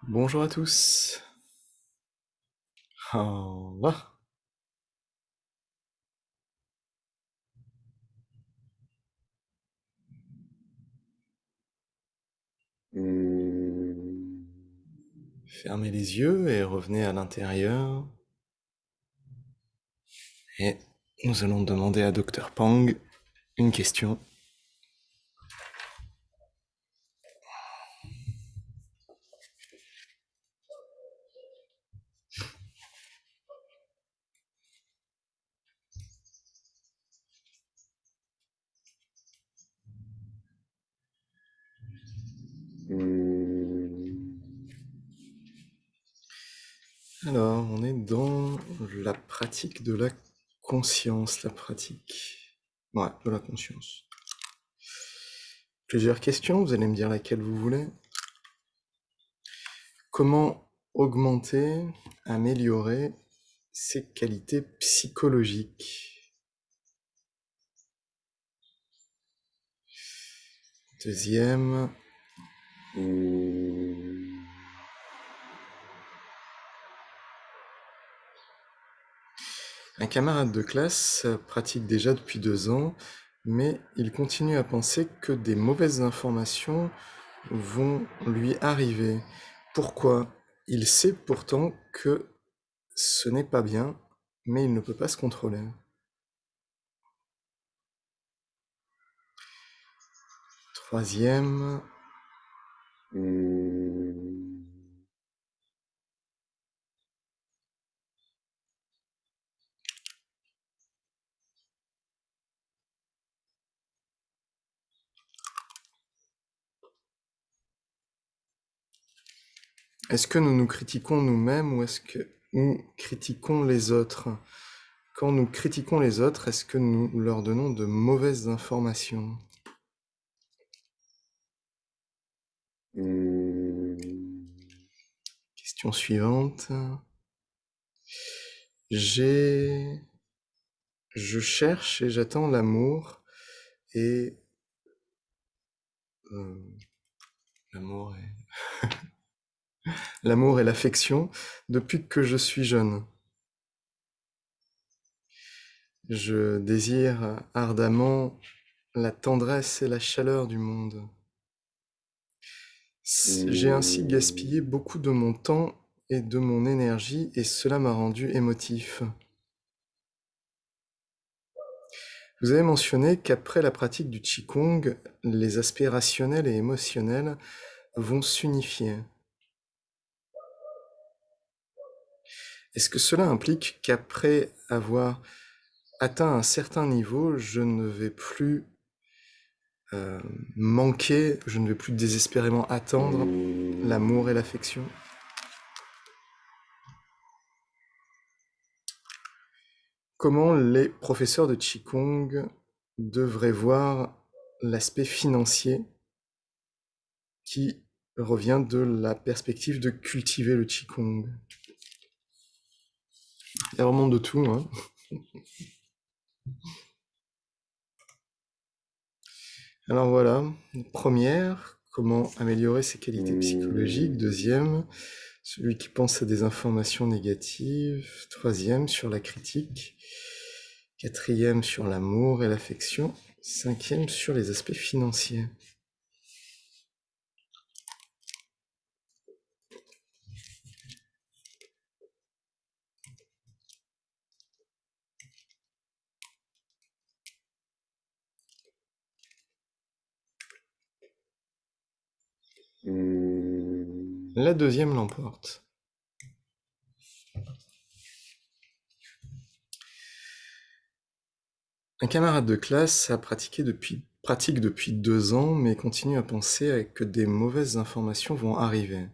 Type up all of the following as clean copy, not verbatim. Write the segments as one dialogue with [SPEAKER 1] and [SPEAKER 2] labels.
[SPEAKER 1] Bonjour à tous. Au revoir. Fermez les yeux et revenez à l'intérieur. Et nous allons demander à Dr Pang une question. Alors, on est dans la pratique de la conscience, la pratique... Ouais, de la conscience. Plusieurs questions, vous allez me dire laquelle vous voulez. Comment augmenter, améliorer ses qualités psychologiques? Deuxième, un camarade de classe pratique déjà depuis 2 ans, mais il continue à penser que des mauvaises informations vont lui arriver. Pourquoi? Il sait pourtant que ce n'est pas bien, mais il ne peut pas se contrôler. Troisième, est-ce que nous nous critiquons nous-mêmes ou est-ce que nous critiquons les autres? Quand nous critiquons les autres, est-ce que nous leur donnons de mauvaises informations? Question suivante. Je cherche et j'attends l'amour et euh, l'amour et l'affection depuis que je suis jeune. Je désire ardemment la tendresse et la chaleur du monde. J'ai ainsi gaspillé beaucoup de mon temps et de mon énergie et cela m'a rendu émotif. Vous avez mentionné qu'après la pratique du Qigong, les aspects rationnels et émotionnels vont s'unifier. Est-ce que cela implique qu'après avoir atteint un certain niveau, je ne vais plus manquer, je ne vais plus désespérément attendre l'amour et l'affection? Comment les professeurs de Qigong devraient voir l'aspect financier qui revient de la perspective de cultiver le Qigong? Il y a vraiment de tout, hein. Alors voilà, première, comment améliorer ses qualités psychologiques. Deuxième, celui qui pense à des informations négatives. Troisième, sur la critique. Quatrième, sur l'amour et l'affection. Cinquième, sur les aspects financiers. La deuxième l'emporte. Un camarade de classe pratique depuis 2 ans, mais continue à penser que des mauvaises informations vont arriver.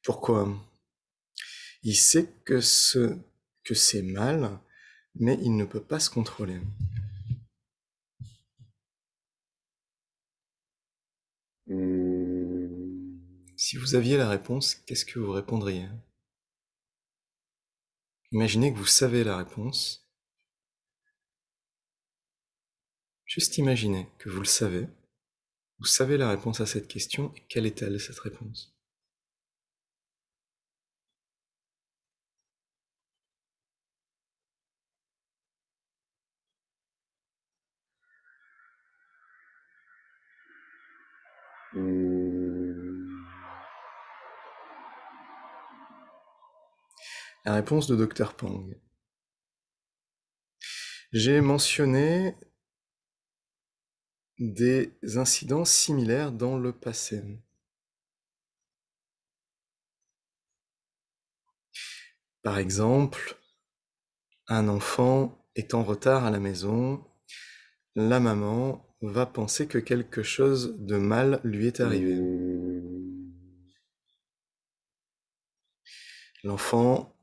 [SPEAKER 1] Pourquoi? Il sait que c'est mal, mais il ne peut pas se contrôler. Si vous aviez la réponse, qu'est-ce que vous répondriez? Imaginez que vous savez la réponse. Juste imaginez que vous le savez. Vous savez la réponse à cette question, et quelle est-elle, cette réponse? La réponse de Dr Pang. J'ai mentionné des incidents similaires dans le passé. Par exemple, un enfant est en retard à la maison, la maman va penser que quelque chose de mal lui est arrivé. L'enfant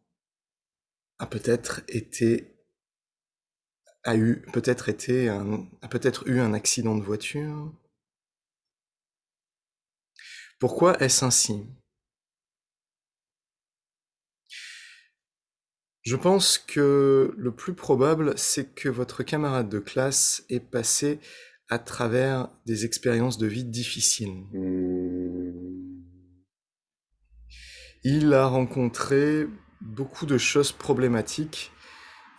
[SPEAKER 1] a peut-être eu un accident de voiture. Pourquoi est-ce ainsi? Je pense que le plus probable, c'est que votre camarade de classe est passé à travers des expériences de vie difficiles. Il a rencontré beaucoup de choses problématiques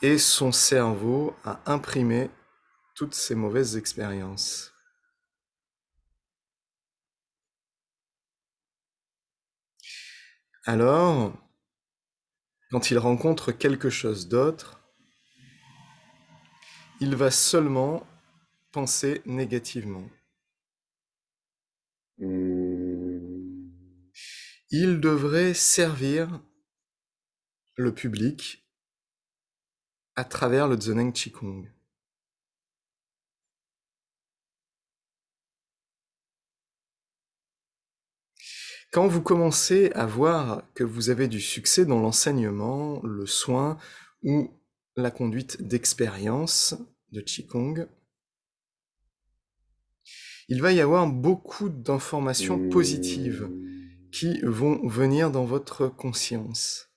[SPEAKER 1] et son cerveau a imprimé toutes ces mauvaises expériences. Alors, quand il rencontre quelque chose d'autre, il va seulement penser négativement. Il devrait servir le public à travers le Zheneng Qigong. Quand vous commencez à voir que vous avez du succès dans l'enseignement, le soin ou la conduite d'expérience de Qigong, il va y avoir beaucoup d'informations positives qui vont venir dans votre conscience.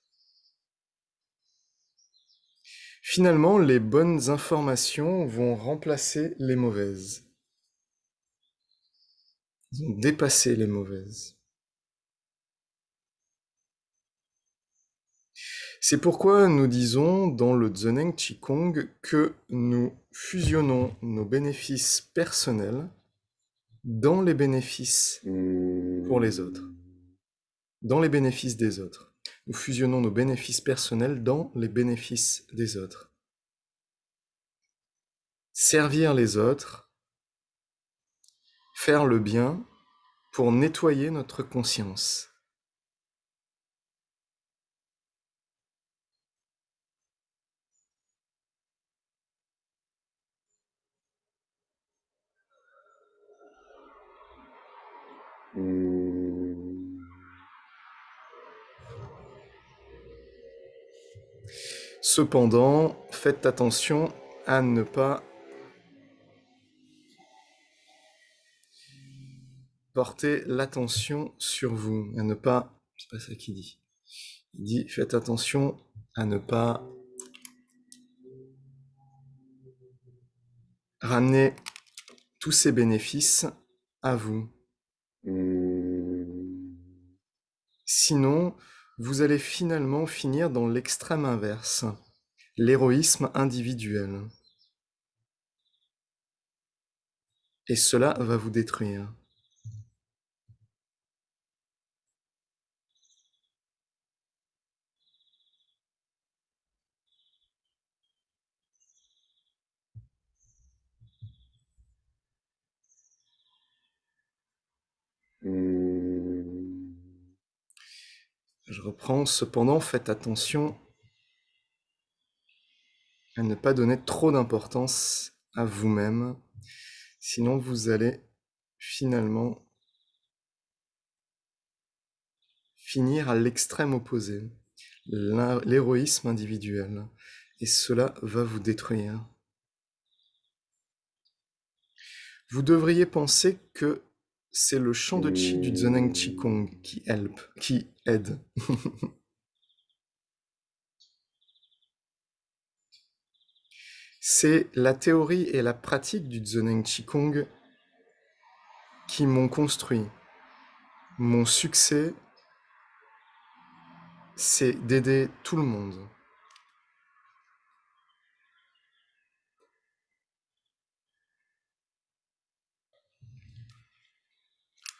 [SPEAKER 1] Finalement, les bonnes informations vont remplacer les mauvaises. Ils vont dépasser les mauvaises. C'est pourquoi nous disons dans le Zheneng Qigong que nous fusionnons nos bénéfices personnels dans les bénéfices pour les autres, dans les bénéfices des autres. Nous fusionnons nos bénéfices personnels dans les bénéfices des autres. Servir les autres, faire le bien pour nettoyer notre conscience. Cependant, faites attention à ne pas porter l'attention sur vous, à ne pas... C'est pas ça qu'il dit. Il dit, faites attention à ne pas ramener tous ces bénéfices à vous. Sinon, vous allez finalement finir dans l'extrême inverse, l'héroïsme individuel. Et cela va vous détruire. Je reprends, cependant, faites attention à ne pas donner trop d'importance à vous-même, sinon vous allez finalement finir à l'extrême opposé, l'héroïsme individuel, et cela va vous détruire. Vous devriez penser que c'est le champ de chi du Zheneng Qigong qui aide. C'est la théorie et la pratique du Zheneng Qigong qui m'ont construit. Mon succès, c'est d'aider tout le monde.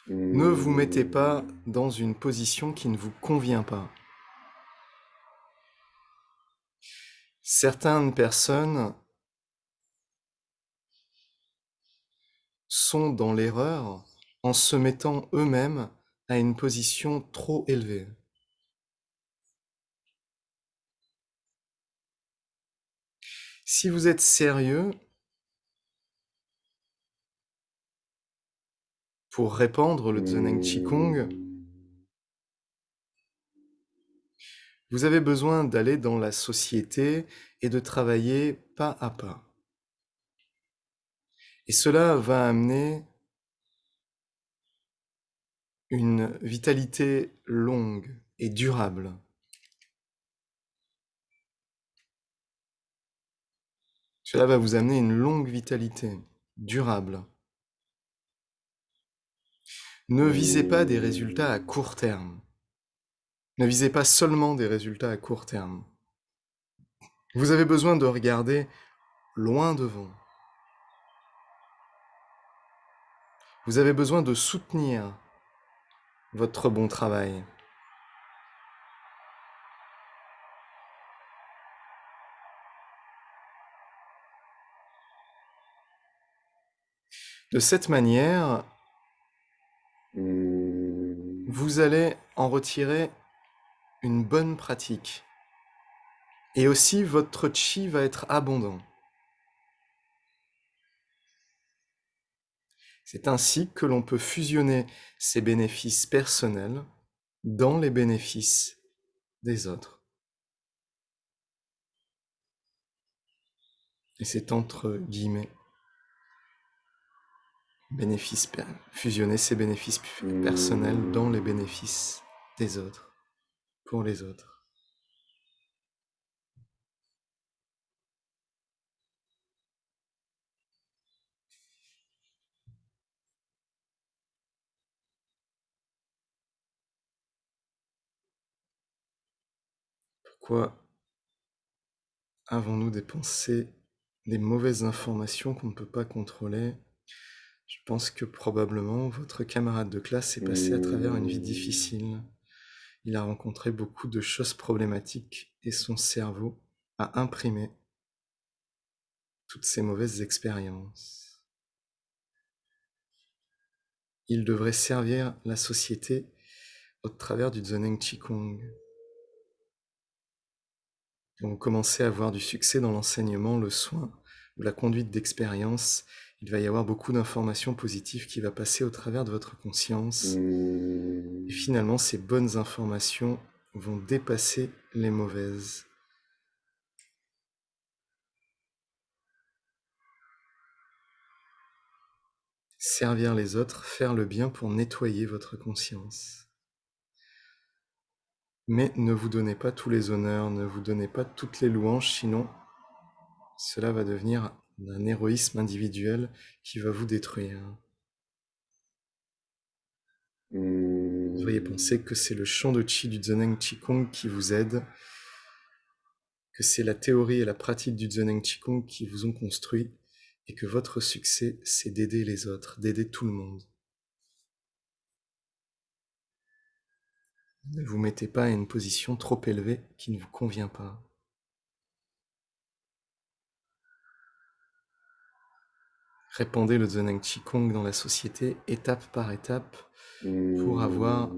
[SPEAKER 1] Ne vous mettez pas dans une position qui ne vous convient pas. Certaines personnes sont dans l'erreur en se mettant eux-mêmes à une position trop élevée. Si vous êtes sérieux pour répandre le Zheneng Qigong, vous avez besoin d'aller dans la société et de travailler pas à pas. Et cela va amener une vitalité longue et durable. Cela va vous amener une longue vitalité durable. Ne visez pas des résultats à court terme. Ne visez pas seulement des résultats à court terme. Vous avez besoin de regarder loin devant. Vous avez besoin de soutenir votre bon travail. De cette manière, vous allez en retirer une bonne pratique. Et aussi, votre chi va être abondant. C'est ainsi que l'on peut fusionner ses bénéfices personnels dans les bénéfices des autres. Et c'est entre guillemets fusionner ses bénéfices personnels dans les bénéfices des autres, pour les autres. Pourquoi avons-nous des pensées, des mauvaises informations qu'on ne peut pas contrôler? Je pense que probablement votre camarade de classe est passé à travers une vie difficile. Il a rencontré beaucoup de choses problématiques et son cerveau a imprimé toutes ces mauvaises expériences. Il devrait servir la société au travers du Zheneng Qigong. Quand vous commencez à avoir du succès dans l'enseignement, le soin ou la conduite d'expérience, il va y avoir beaucoup d'informations positives qui vont passer au travers de votre conscience. Et finalement, ces bonnes informations vont dépasser les mauvaises. Servir les autres, faire le bien pour nettoyer votre conscience. Mais ne vous donnez pas tous les honneurs, ne vous donnez pas toutes les louanges, sinon cela va devenir un héroïsme individuel qui va vous détruire. Vous devriez penser que c'est le champ de chi du Zheneng Qigong qui vous aide, que c'est la théorie et la pratique du Zheneng Qigong qui vous ont construit, et que votre succès, c'est d'aider les autres, d'aider tout le monde. Ne vous mettez pas à une position trop élevée qui ne vous convient pas. Répandez le Zheneng Qigong dans la société, étape par étape, pour avoir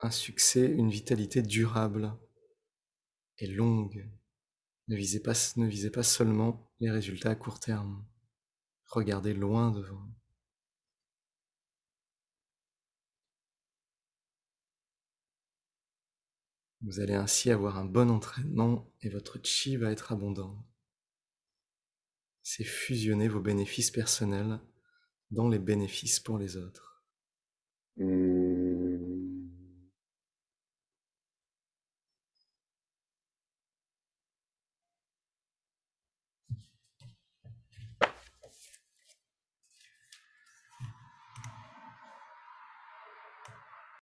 [SPEAKER 1] un succès, une vitalité durable et longue. Ne visez pas seulement les résultats à court terme. Regardez loin devant. Vous allez ainsi avoir un bon entraînement et votre chi va être abondant. C'est fusionner vos bénéfices personnels dans les bénéfices pour les autres.